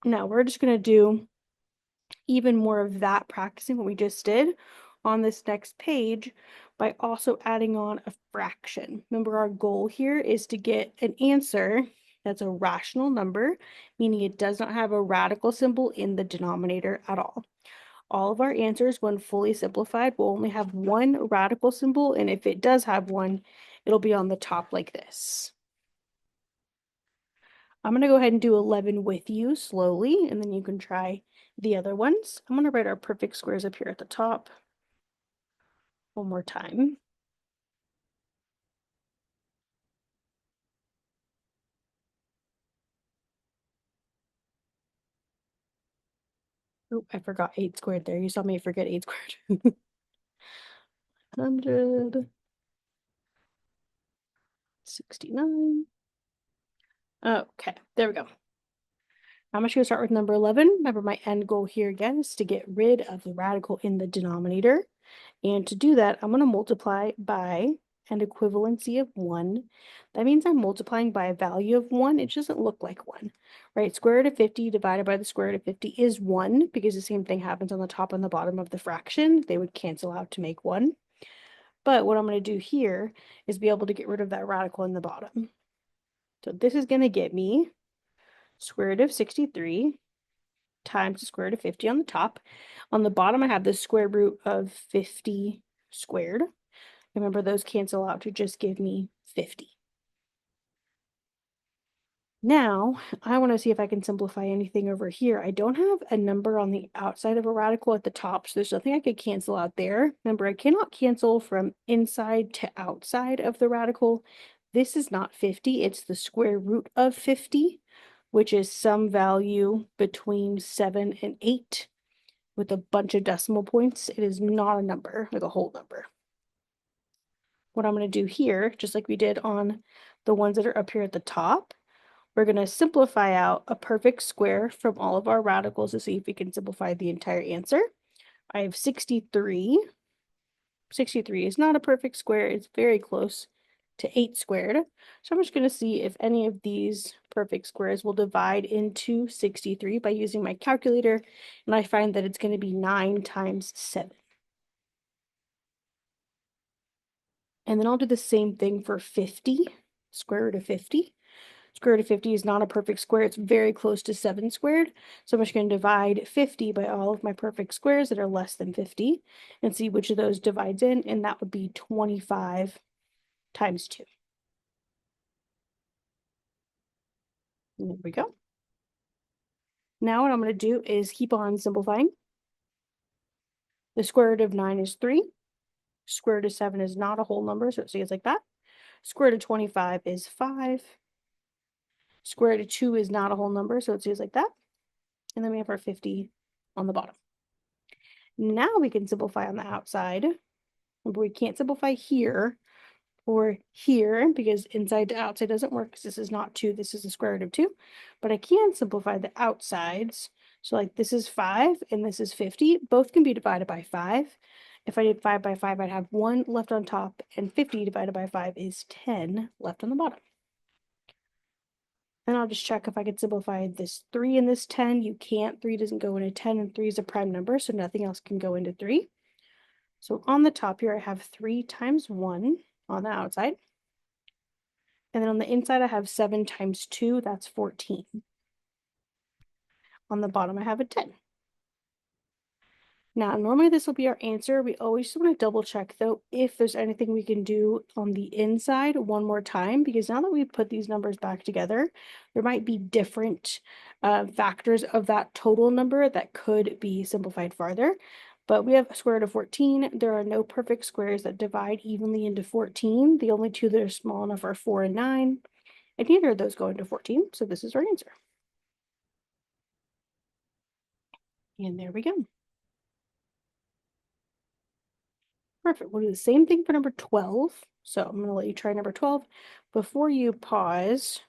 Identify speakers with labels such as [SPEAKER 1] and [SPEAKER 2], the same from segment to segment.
[SPEAKER 1] Now we're just going to do even more of that, practicing what we just did on this next page by also adding on a fraction. Remember, our goal here is to get an answer that's a rational number, meaning it does not have a radical symbol in the denominator at all. All of our answers, when fully simplified, will only have one radical symbol, and if it does have one, it'll be on the top like this. I'm going to go ahead and do 11 with you slowly, and then you can try the other ones. I'm going to write our perfect squares up here at the top one more time. Oh, I forgot 8 squared there. You saw me forget 8 squared. 169. Okay, there we go. I'm just going to start with number 11. Remember, my end goal here again is to get rid of the radical in the denominator. And to do that, I'm going to multiply by an equivalency of 1. That means I'm multiplying by a value of 1. It doesn't look like 1, right? Square root of 50 divided by the square root of 50 is 1, because the same thing happens on the top and the bottom of the fraction. They would cancel out to make 1. But what I'm going to do here is be able to get rid of that radical in the bottom. So this is going to get me square root of 63 times the square root of 50 on the top. On the bottom, I have the square root of 50 squared. Remember, those cancel out to just give me 50. Now, I want to see if I can simplify anything over here. I don't have a number on the outside of a radical at the top, so there's nothing I could cancel out there. Remember, I cannot cancel from inside to outside of the radical. This is not 50, it's the square root of 50, which is some value between 7 and 8 with a bunch of decimal points. It is not a number, like a whole number. What I'm going to do here, just like we did on the ones that are up here at the top, we're going to simplify out a perfect square from all of our radicals to see if we can simplify the entire answer. I have 63. 63 is not a perfect square. It's very close to 8 squared. So I'm just going to see if any of these perfect squares will divide into 63 by using my calculator, and I find that it's going to be 9 times 7. And then I'll do the same thing for 50, square root of 50. Square root of 50 is not a perfect square. It's very close to 7 squared. So I'm just going to divide 50 by all of my perfect squares that are less than 50 and see which of those divides in, and that would be 25 times 2. And there we go. Now what I'm going to do is keep on simplifying. The square root of 9 is 3. Square root of 7 is not a whole number, so it stays like that. Square root of 25 is 5. Square root of 2 is not a whole number, so it stays like that. And then we have our 50 on the bottom. Now we can simplify on the outside. Remember, we can't simplify here or here because inside to outside doesn't work because this is not 2, this is the square root of 2. But I can simplify the outsides. So like this is 5 and this is 50. Both can be divided by 5. If I did 5 by 5, I'd have 1 left on top, and 50 divided by 5 is 10 left on the bottom. And I'll just check if I could simplify this 3 and this 10. You can't. 3 doesn't go into 10, and 3 is a prime number, so nothing else can go into 3. So on the top here, I have 3 times 1 on the outside. And then on the inside, I have 7 times 2. That's 14. On the bottom, I have a 10. Now, normally this will be our answer. We always want to double check, though, if there's anything we can do on the inside one more time, because now that we've put these numbers back together, there might be different factors of that total number that could be simplified farther. But we have a square root of 14. There are no perfect squares that divide evenly into 14. The only two that are small enough are 4 and 9. And neither of those go into 14, so this is our answer. And there we go. Perfect. We'll do the same thing for number 12. So I'm going to let you try number 12. Before you pause,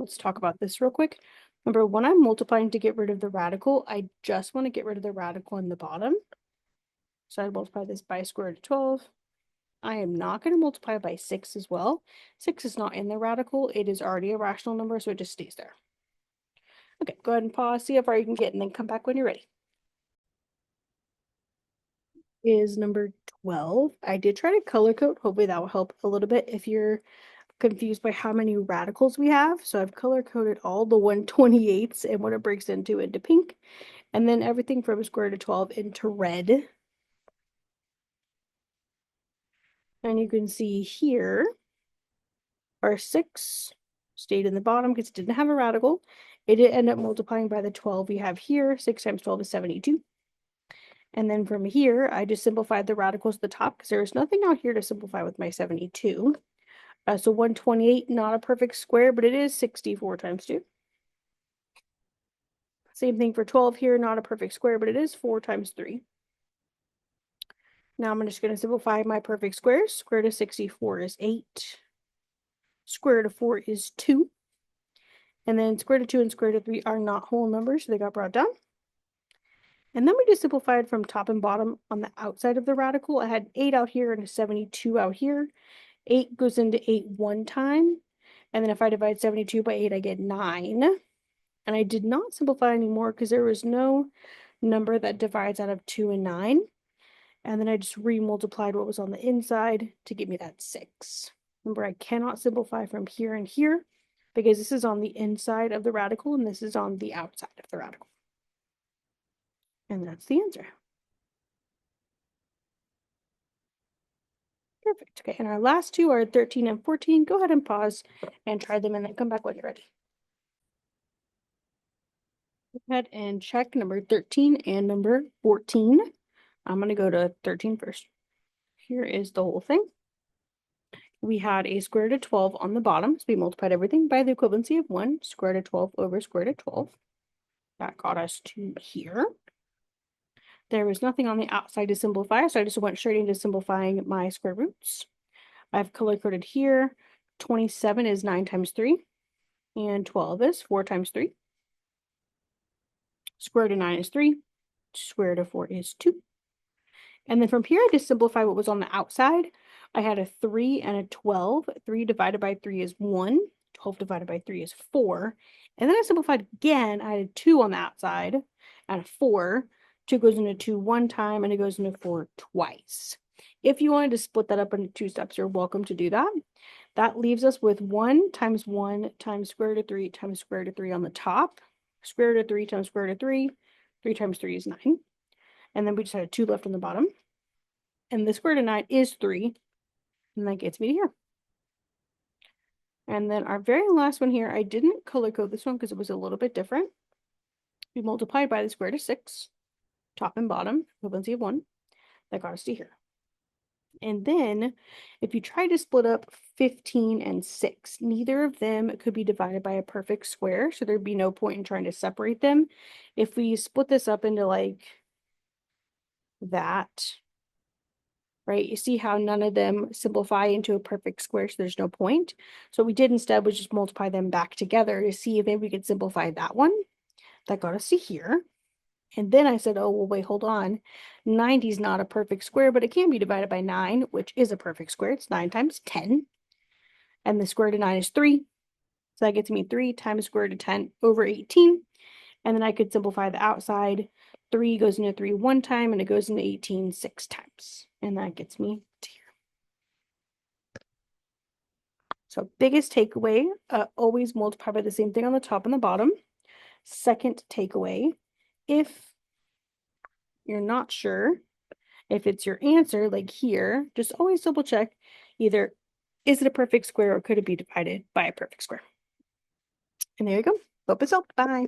[SPEAKER 1] let's talk about this real quick. Remember, when I'm multiplying to get rid of the radical, I just want to get rid of the radical in the bottom. So I'd multiply this by square root of 12. I am not going to multiply by 6 as well. 6 is not in the radical. It is already a rational number, so it just stays there. Okay, go ahead and pause, see how far you can get, and then come back when you're ready. Is number 12. I did try to color code. Hopefully that will help a little bit if you're confused by how many radicals we have. So I've color coded all the 1/28ths and what it breaks into pink, and then everything from square to 12 into red. And you can see here, our 6 stayed in the bottom because it didn't have a radical. It did end up multiplying by the 12 we have here. 6 times 12 is 72. And then from here, I just simplified the radicals at the top because there was nothing out here to simplify with my 72. So 1/28, not a perfect square, but it is 64 times 2. Same thing for 12 here, not a perfect square, but it is 4 times 3. Now I'm just going to simplify my perfect squares. Square root of 64 is 8. Square root of 4 is 2. And then square root of 2 and square root of 3 are not whole numbers, so they got brought down. And then we just simplified from top and bottom on the outside of the radical. I had 8 out here and a 72 out here. 8 goes into 8 one time. And then if I divide 72 by 8, I get 9. And I did not simplify anymore because there was no number that divides out of 2 and 9. And then I just re-multiplied what was on the inside to give me that 6. Remember, I cannot simplify from here and here because this is on the inside of the radical and this is on the outside of the radical. And that's the answer. Perfect. Okay, and our last two are 13 and 14. Go ahead and pause and try them and then come back when you're ready. Go ahead and check number 13 and number 14. I'm going to go to 13 first. Here is the whole thing. We had a square root of 12 on the bottom, so we multiplied everything by the equivalency of 1, square root of 12 over square root of 12. That got us to here. There was nothing on the outside to simplify, so I just went straight into simplifying my square roots. I've color-coded here. 27 is 9 times 3, and 12 is 4 times 3. Square root of 9 is 3. Square root of 4 is 2. And then from here, I just simplify what was on the outside. I had a 3 and a 12. 3 divided by 3 is 1. 12 divided by 3 is 4. And then I simplified again. I had a 2 on the outside and a 4. 2 goes into 2 one time, and it goes into 4 twice. If you wanted to split that up into 2 steps, you're welcome to do that. That leaves us with 1 times square root of 3 times square root of 3 on the top. Square root of 3 times square root of 3. 3 times 3 is 9. And then we just had a 2 left on the bottom. And the square root of 9 is 3. And that gets me to here. And then our very last one here, I didn't color code this one because it was a little bit different. We multiplied by the square root of 6, top and bottom, equivalency of 1. That got us to here. And then if you try to split up 15 and 6, neither of them could be divided by a perfect square, so there'd be no point in trying to separate them. If we split this up into like that, right, you see how none of them simplify into a perfect square, so there's no point. So what we did instead was just multiply them back together to see if maybe we could simplify that one. That got us to here. And then I said, oh, well, wait, hold on. 90 is not a perfect square, but it can be divided by 9, which is a perfect square. It's 9 times 10. And the square root of 9 is 3. So that gets me 3 times square root of 10 over 18. And then I could simplify the outside. 3 goes into 3 one time, and it goes into 18 6 times. And that gets me to here. So biggest takeaway, always multiply by the same thing on the top and the bottom. Second takeaway, if you're not sure if it's your answer, like here, just always double check either is it a perfect square or could it be divided by a perfect square? And there you go. Hope it's helped. Bye.